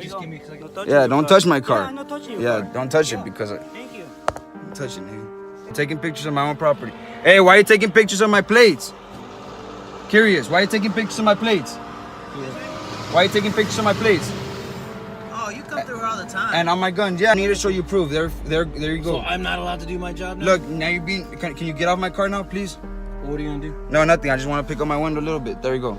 Just give me a second. Yeah, don't touch my car. Yeah, I'm not touching your Yeah, car. don't touch it Yeah. because Thank you. I'm touching it. I'm taking pictures of my own property. Hey, why are you taking pictures of my plates? Curious, why are you taking pictures of my plates? Why are you taking pictures of my plates? Oh, you come through all the time. And on my guns, yeah, I need to show you proof. There you go. So I'm not allowed to do my job now? Look, now you're being. Can you get off my car now, please? What are you gonna do? No, nothing. I just want to pick up my window a little bit. There you go.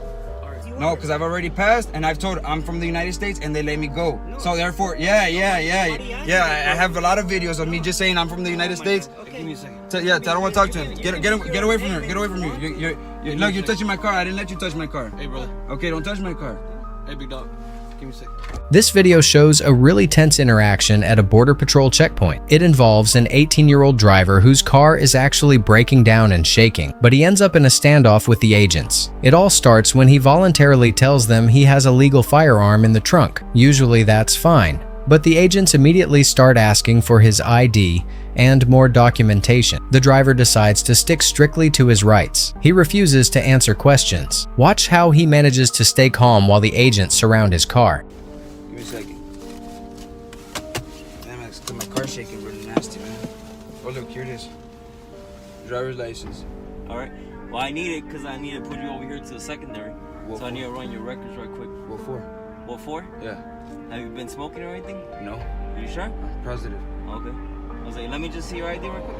No, because I've already passed, and I've told I'm from the United States, and they let me go. So therefore, yeah. I have a lot of videos of me just saying I'm from the United States. Okay. Give me a second. Yeah, I don't want to talk to him. Get away from her. Get away from me. Look, you're touching my car. I didn't let you touch my car. Hey, brother. Okay, don't touch my car. Hey, big dog. Give me a second. This video shows a really tense interaction at a Border Patrol checkpoint. It involves an 18-year-old driver whose car is actually breaking down and shaking, but he ends up in a standoff with the agents. It all starts when he voluntarily tells them he has a legal firearm in the trunk. Usually that's fine, but the agents immediately start asking for his ID and more documentation. The driver decides to stick strictly to his rights. He refuses to answer questions. Watch how he manages to stay calm while the agents surround his car. Give me a second. Damn, my car's shaking really nasty, man. Oh, look, here it is. Driver's license. All right. Well, I need it because I need to put you over here to the secondary. What so I for? need to run your records right quick. What for? What for? Yeah. Have you been smoking or anything? No. Are you sure? I'm positive. Okay. I was like, let me just see your ID right quick.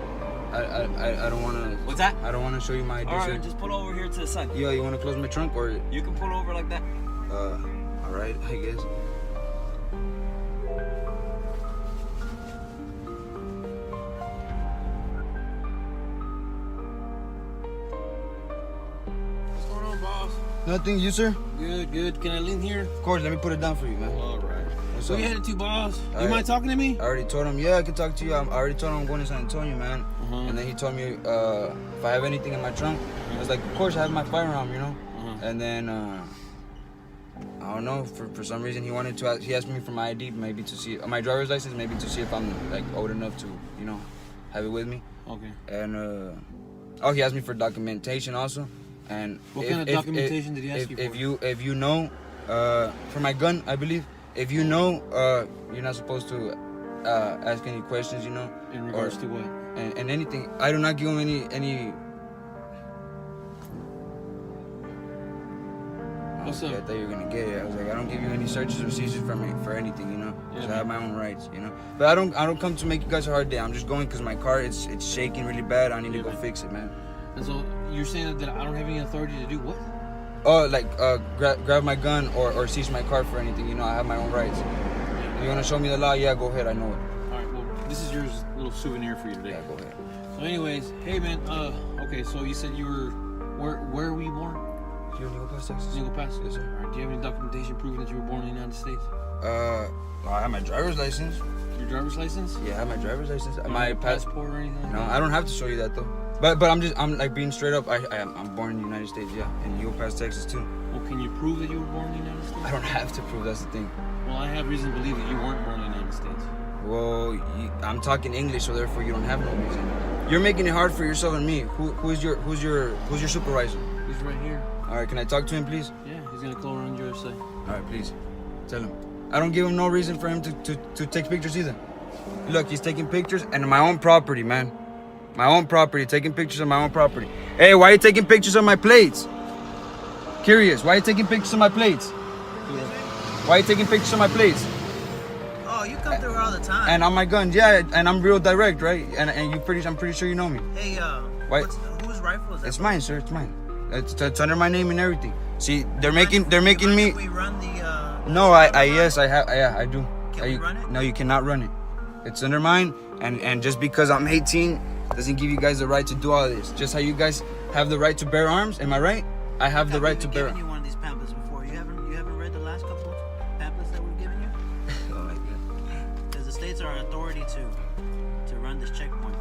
I don't want to. What's that? I don't want to show you my ID. All right, sir. just pull over here to the side. Yo, you want to close my trunk or? You can pull over like that. All right, I guess. What's going on, boss? Nothing, you sir? Good, good. Can I lean here? Of course, let me put it down for you, man. All right. What's So up? you headed to, boss? You right. mind talking to me? I already told him, yeah, I can talk to you. I already told him I'm going to San Antonio, man. And then he told me if I have anything in my trunk. I was like, of course I have my firearm, you know. And then I don't know, for some reason he wanted to. He asked me for my ID, maybe to see my driver's license, maybe to see if I'm like old enough to, you know, have it with me. Okay. And oh, he asked me for documentation also. And What kind of documentation did he ask you for? If you know, for my gun, I believe. If you know, you're not supposed to ask any questions, you know. In regards to what? And anything. I do not give him any. What's I up? thought you were gonna get it. I was like, I don't give you any searches or seizures for anything, you know. Yeah, So I have my own rights, you know. But I don't come to make you guys a hard day. I'm just going because my car it's shaking really bad. I need to go fix it, man. And so you're saying that I don't have any authority to do what? Oh, like grab my gun or seize my car for anything, you know. I have my own rights. If you wanna show me the law? Yeah, go ahead. I know it. All right. Well, this is yours, little souvenir for you today. Yeah, go ahead. So, anyways, hey man. Okay. So you said you were where were you born? You're in Eagle Pass, Texas? Eagle Pass. Yes, sir. All right. Do you have any documentation proving that you were born in the United States? Well, I have my driver's license. Your driver's license? Yeah, I have my driver's license. You My have a passport or anything? Like No, that? I don't have to show you that though. But I'm like being straight up. I'm born in the United States, yeah, in Eagle Pass, Texas too. Well, can you prove that you were born in the United States? I don't have to prove, that's the thing. Well, I have reason to believe that you weren't born in the United States. Well, I'm talking English, so therefore you don't have no reason. You're making it hard for yourself and me. Who's your supervisor? He's right here. All right, can I talk to him, please? Yeah, he's gonna call around your side. All right, please. Tell him. I don't give him no reason for him to take pictures either. Look, he's taking pictures and my own property, man. My own property, taking pictures of my own property. Hey, why are you taking pictures of my plates? Curious, why are you taking pictures of my plates? Why are you taking pictures of my plates? Oh, you come through all the time. And on my guns, yeah, and I'm real direct, right? And I'm pretty sure you know me. Hey, Why- whose rifle is that? It's mine, sir. It's mine. It's under my name and everything. See, they're making me. We run the. No, yes, I do. Can we run it? No, you cannot run it. It's under mine, and just because I'm 18 doesn't give you guys the right to do all this. Just how you guys have the right to bear arms, am I right? I have the right to bear. I've given you one of these pamphlets before. You haven't read the last couple of pamphlets that we've given you? Oh my God. Because the states are authority to run this checkpoint.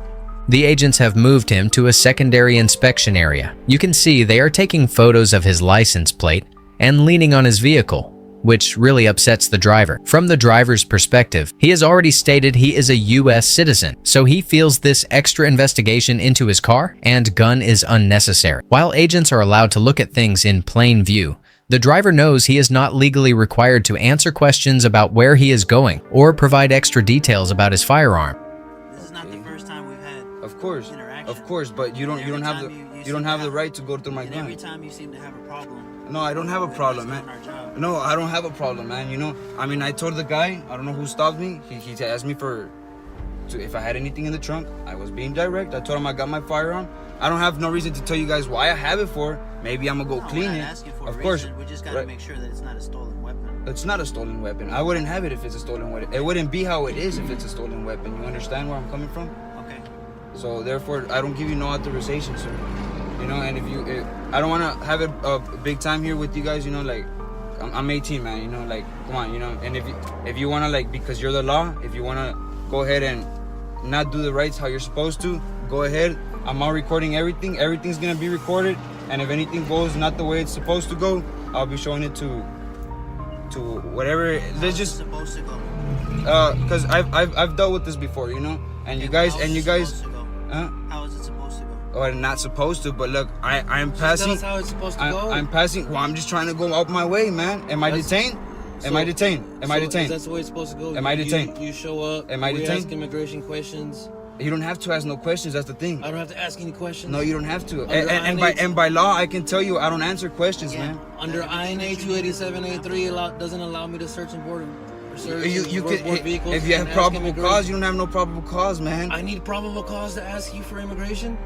The agents have moved him to a secondary inspection area. You can see they are taking photos of his license plate and leaning on his vehicle, which really upsets the driver. From the driver's perspective, he has already stated he is a US citizen, so he feels this extra investigation into his car and gun is unnecessary. While agents are allowed to look at things in plain view, The driver knows he is not legally required to answer questions about where he is going or provide extra details about his firearm. This is not the first time we've had Of course, interaction. of course, but you don't have the right to go through my And gun. every time you seem to have a problem. No, I don't have a problem, man. Doing our job. No, I don't have a problem, man. You know, I mean, I told the guy, I don't know who stopped me. He asked me if I had anything in the trunk. I was being direct. I told him I got my firearm. I don't have no reason to tell you guys why I have it for. Maybe I'm gonna go No, clean we're it. not asking for Of a course, reason. We just gotta right. make sure that it's not a stolen weapon. It's not a stolen weapon. I wouldn't have it if it's a stolen weapon. It wouldn't be how it is if it's a stolen weapon. You understand where I'm coming from? Okay. So therefore, I don't give you no authorization, sir. You know, and I don't want to have it a big time here with you guys. You know, like I'm 18, man. You know, like come on, you know. And if you want to, like, because you're the law, if you want to go ahead and not do the rights how you're supposed to, go ahead. I'm all recording everything. Everything's gonna be recorded. And if anything goes not the way it's supposed to go, I'll be showing it to whatever. Let's just supposed to go. because I've dealt with this before, you know. And you guys, How is it supposed to go? huh? How is it supposed to go? Or not supposed to, but look, I'm passing. Tell us how it's supposed to go. I'm passing. Well, I'm just trying to go out my way, man. Am I detained? Am I detained? Am I detained? That's the way it's supposed to go. Am I detained? You show up. Am I we detained? ask immigration questions. You don't have to ask no questions. That's the thing. I don't have to ask any questions. No, you don't have to. Under And by law, I can tell you I don't answer questions, Yeah. man. Under INA 287A3 doesn't allow me to search and board. Search You and board could vehicles if you have and ask probable immigration. cause. You don't have no probable cause, man. I need probable cause to ask you for immigration.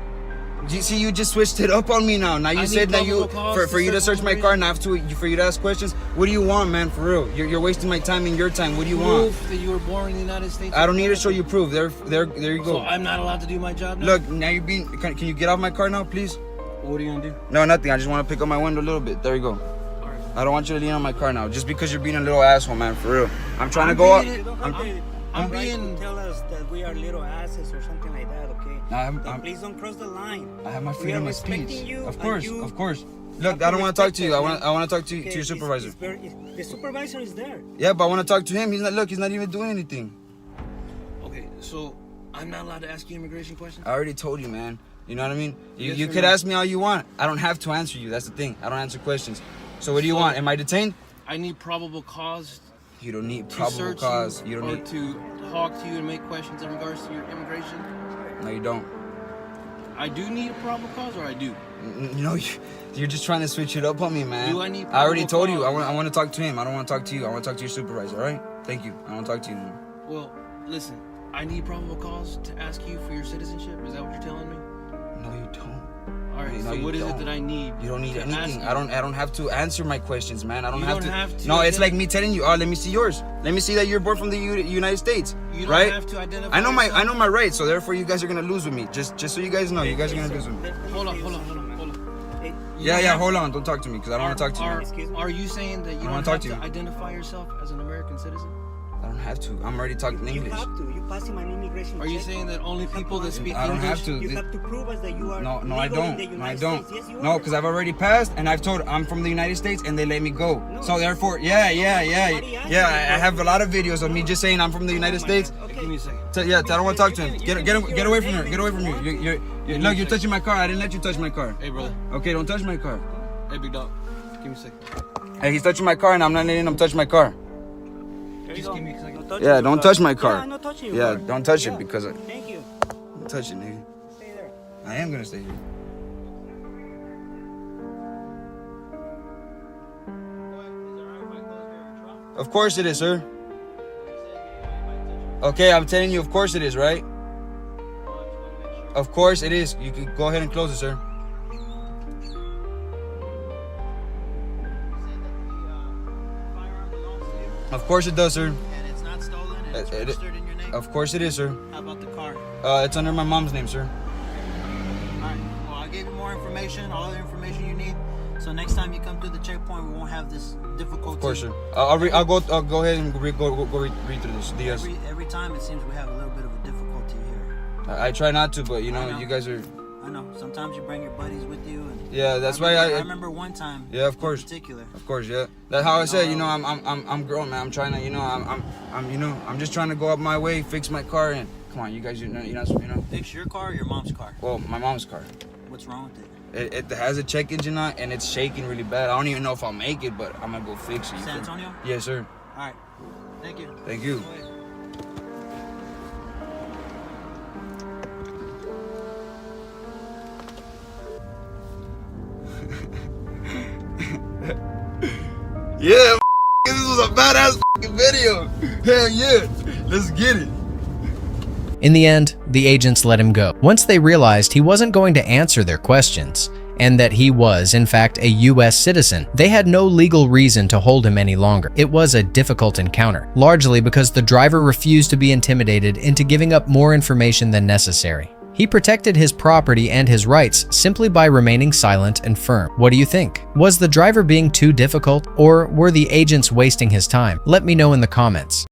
You see, you just switched it up on me now. Now you I said need that you probable cause for you to to search search my car and I have to for you to ask questions. What do you want, man? For real, you're wasting my time and your time. What do you want? Proof that you were born in the United States. I don't need to show you proof. There you So go. I'm not allowed to do my job now. Look, now you're being. Can you get off my car now, please? What are you gonna do? No, nothing. I just want to pick up my window a little bit. There you go. I don't want you to lean on my car now, just because you're being a little asshole, man. For real. I'm trying to go up. I'm being. Tell us that we are little asses or something like that, okay? I'm- Please don't cross the line. I have my We are freedom of respecting speech. you, Of and course, you of course. have Look, to I don't want to talk respect to you. us, I man. want to talk to your Okay, supervisor. The supervisor is there. Yeah, but I want to talk to him. He's not. Look, he's not even doing anything. Okay, so I'm not allowed to ask you immigration questions. I already told you, man. You know what I mean? Yes You or could no? ask me all you want. I don't have to answer you. That's the thing. I don't answer questions. So what do you So- want? Am I detained? I need probable cause You don't need to probable search cause. you, You or don't need. to talk to you and make questions in regards to your immigration. No, you don't. I do need a probable cause, or I do. No, you're just trying to switch it up on me, man. Do I need I already probable told you. cause? I want to talk to him. I don't want to talk to you. I want to talk to your supervisor. All right? Thank you. I want to talk to you. Man. Well, listen, I need probable cause to ask you for your citizenship. Is that what you're telling me? No, you don't. All right. No, so you what is don't. it that I need? You don't need to ask anything. you? I don't have to answer my questions, man. I don't You have don't to. have to No, it's identify- like me telling you, oh, let me see yours. Let me see that you're born from the United States. You don't right? have to identify. I know yourself. my rights, so therefore you guys are gonna lose with me. Just so you guys know, you guys are gonna lose with me. Hold on. Hey, Yeah, hold on. Don't talk to me because I don't want to talk to you. Excuse me? Are you saying that you I don't wanna have talk to to you. identify yourself as an American citizen? I don't have to. I'm already talking You English. have to. You passing my immigration Are you check. saying that only people that speak I don't English? have to. You have to prove us that you are No, I legal in don't. the No, I United don't. States. Yes, you No, are. because I've already passed and I've told I'm from the United States and they let me go. No. So therefore, yeah. I have a lot of videos of me just saying I'm from the United States. Give me a second. So, yeah, I don't want to talk to him. Get away from her. Get away from me. Look, you're touching my car. I didn't let you touch my car. Hey, brother. Okay, don't touch my car. Hey, big dog. Give me a second. Hey, he's touching my car and I'm not letting him touch my car. There you Just go. give me a second. Don't touch Yeah, your don't car. touch my car. Yeah, I'm not touching your Yeah, car. don't touch it Yeah. because Thank you. don't touch it, nigga. Stay there. I am gonna stay here. Of course it is, sir. Okay, I'm telling you, of course it is, right? Of course it is. You can go ahead and close it, sir. Of course it does, sir. And it's not stolen and it's It- registered in your name? Of course it is, sir. How about the car? It's under my mom's name, sir. Alright, well, I gave you more information, all the information you need. So next time you come to the checkpoint, we won't have this difficulty. Of course, sir. I'll go ahead and read through this. Yes. Every time it seems we have a little bit of a difficulty here. I try not to, but you I know, know. you guys are. I know. Sometimes you bring your buddies with you. And Yeah, that's I why remember, I. I remember one time. Yeah, of course. In particular. Of course, yeah. That's how I said. You know, I'm grown, man. I'm trying to. You know, I'm just trying to go up my way, fix my car, and come on, you guys, you're not. Fix your car or your mom's car? Well, my mom's car. What's wrong with it? It has a check engine on and it's shaking really bad. I don't even know if I'll make it, but I'm gonna go fix it. San Antonio? Yes, sir. All right. Thank you. Thank you. Yeah, this was a badass video. Hell yeah, let's get it. In the end, the agents let him go. Once they realized he wasn't going to answer their questions, and that he was, in fact, a US citizen, they had no legal reason to hold him any longer. It was a difficult encounter, largely because the driver refused to be intimidated into giving up more information than necessary. He protected his property and his rights simply by remaining silent and firm. What do you think? Was the driver being too difficult, or were the agents wasting his time? Let me know in the comments.